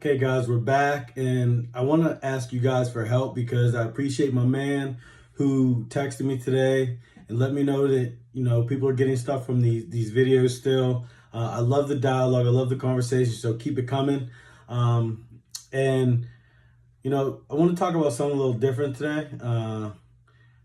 Okay, guys, we're back, and I want to ask you guys for help because I appreciate my man who texted me today and let me know that people are getting stuff from these videos still. I love the dialogue, I love the conversation, so keep it coming. And I want to talk about something a little different today.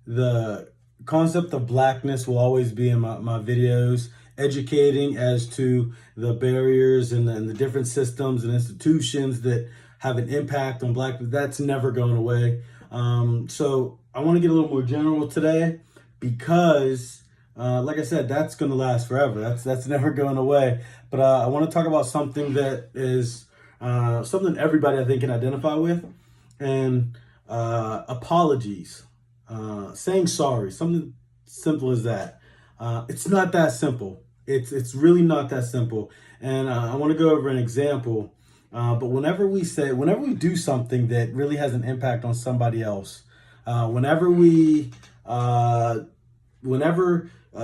The concept of blackness will always be in my videos, educating as to the barriers and the different systems and institutions that have an impact on black people. That's never going away. So I want to get a little more general today because, like I said, that's going to last forever. That's never going away. But I want to talk about something that is something everybody I think can identify with, and apologies. Saying sorry, something simple as that. It's not that simple. It's really not that simple. And I want to go over an example. But whenever we do something that really has an impact on somebody else, whenever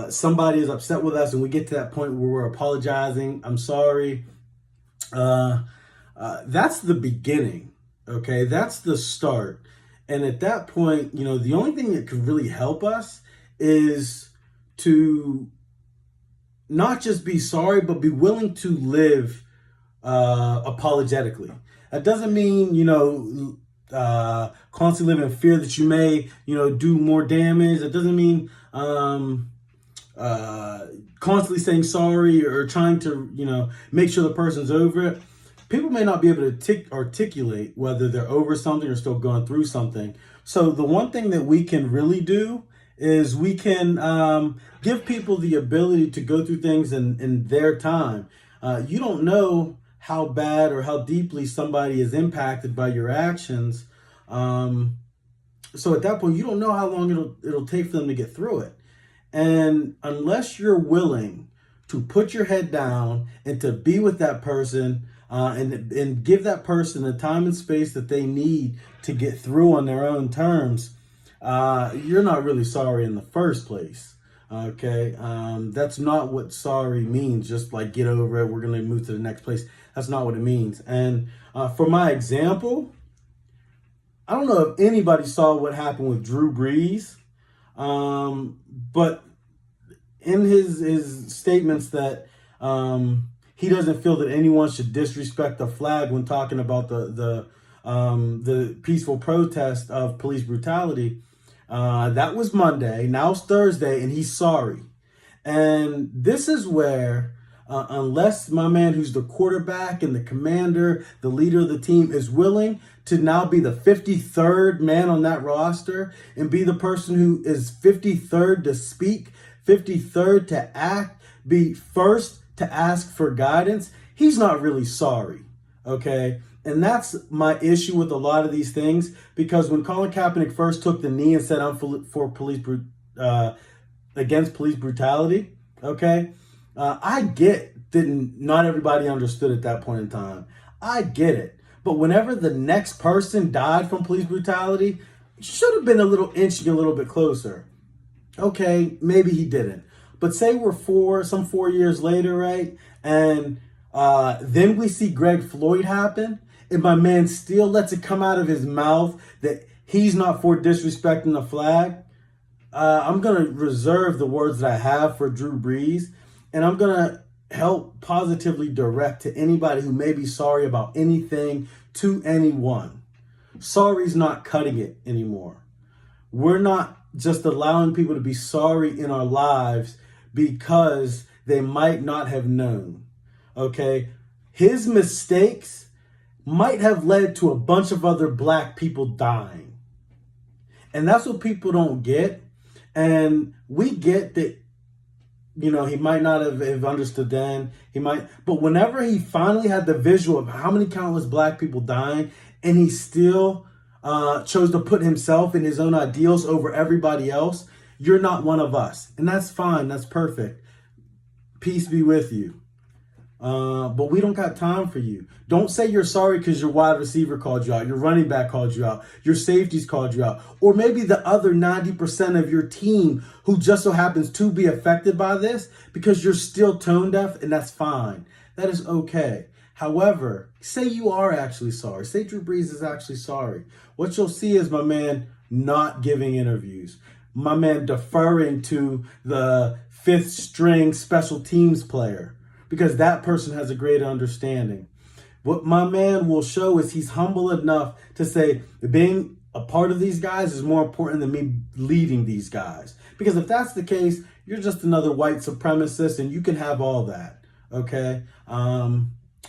somebody is upset with us and we get to that point where we're apologizing, I'm sorry. That's the beginning. Okay, that's the start. And at that point, the only thing that could really help us is to not just be sorry, but be willing to live apologetically. That doesn't mean, constantly live in fear that you may, do more damage. That doesn't mean constantly saying sorry or trying to, make sure the person's over it. People may not be able to articulate whether they're over something or still going through something. So the one thing that we can really do is we can give people the ability to go through things in their time. You don't know how bad or how deeply somebody is impacted by your actions. So at that point, you don't know how long it'll take for them to get through it. And unless you're willing to put your head down and to be with that person, and give that person the time and space that they need to get through on their own terms, you're not really sorry in the first place. Okay, that's not what sorry means. Just like get over it, we're gonna move to the next place. That's not what it means. And for my example, I don't know if anybody saw what happened with Drew Brees, but in his statements that he doesn't feel that anyone should disrespect the flag when talking about the peaceful protest of police brutality. That was Monday. Now it's Thursday, and he's sorry. And this is where, unless my man, who's the quarterback and the commander, the leader of the team, is willing to now be the 53rd man on that roster and be the person who is 53rd to speak, 53rd to act, be first to ask for guidance, he's not really sorry, okay? And that's my issue with a lot of these things, because when Colin Kaepernick first took the knee and said, I'm for against police brutality, okay? I get that not everybody understood at that point in time. I get it. But whenever the next person died from police brutality, should have been a little inching a little bit closer. Okay, maybe he didn't. But say we're 4 years later, right? And then we see Greg Floyd happen, and my man still lets it come out of his mouth that he's not for disrespecting the flag. I'm going to reserve the words that I have for Drew Brees, and I'm going to help positively direct to anybody who may be sorry about anything to anyone. Sorry's not cutting it anymore. We're not just allowing people to be sorry in our lives because they might not have known, okay? His mistakes might have led to a bunch of other black people dying. And that's what people don't get. And we get that, he might not have understood then. But whenever he finally had the visual of how many countless black people dying, and he still chose to put himself and his own ideals over everybody else, you're not one of us. And that's fine. That's perfect. Peace be with you. But we don't got time for you. Don't say you're sorry because your wide receiver called you out, your running back called you out, your safeties called you out, or maybe the other 90% of your team who just so happens to be affected by this, because you're still tone deaf, and that's fine. That is okay. However, say you are actually sorry. Say Drew Brees is actually sorry. What you'll see is my man not giving interviews. My man deferring to the fifth string special teams player because that person has a greater understanding. What my man will show is he's humble enough to say being a part of these guys is more important than me leading these guys. Because if that's the case, you're just another white supremacist and you can have all that. Okay?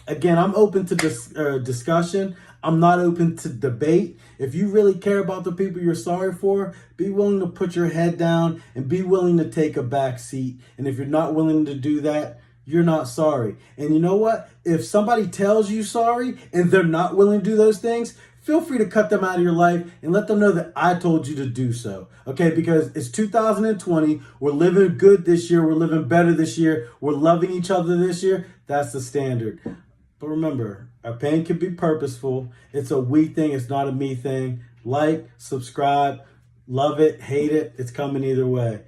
Again, I'm open to discussion. I'm not open to debate. If you really care about the people you're sorry for, be willing to put your head down and be willing to take a back seat. And if you're not willing to do that, you're not sorry. And you know what? If somebody tells you sorry and they're not willing to do those things, feel free to cut them out of your life and let them know that I told you to do so. Okay? Because it's 2020. We're living good this year. We're living better this year. We're loving each other this year. That's the standard. But remember, our pain can be purposeful. It's a we thing. It's not a me thing. Like, subscribe, love it, hate it. It's coming either way.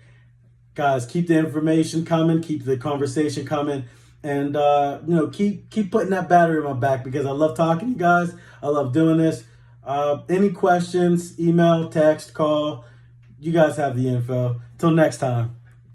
Guys, keep the information coming. Keep the conversation coming. And, keep putting that battery in my back because I love talking to you guys. I love doing this. Any questions, email, text, call. You guys have the info. Till next time.